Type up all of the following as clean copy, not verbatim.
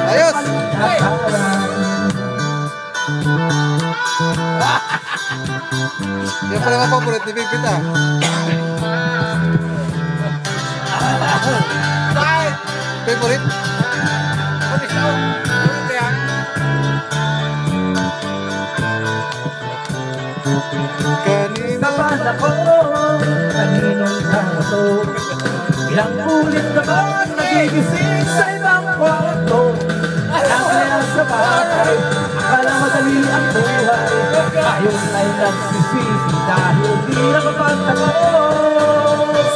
Ayos! Yan pala mga paborit ni Big Pit ah. Favorite? Sa panako, kaninong tanto, ilang ulit naman nagigising sa ibang kwarto. Kaya sa bagay, akala madali ang buhay, ngayon ay nagsisisi dahil di nakapagtapos.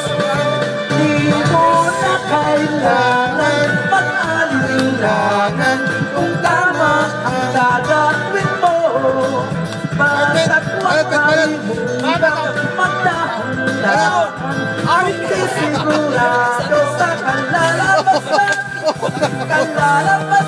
Di mo na kailangan mag-alilangan kung tama ang gagawin mo. Basta't huwag kalimutan magdahan-dahan, hindi sigurado sa kalalabas.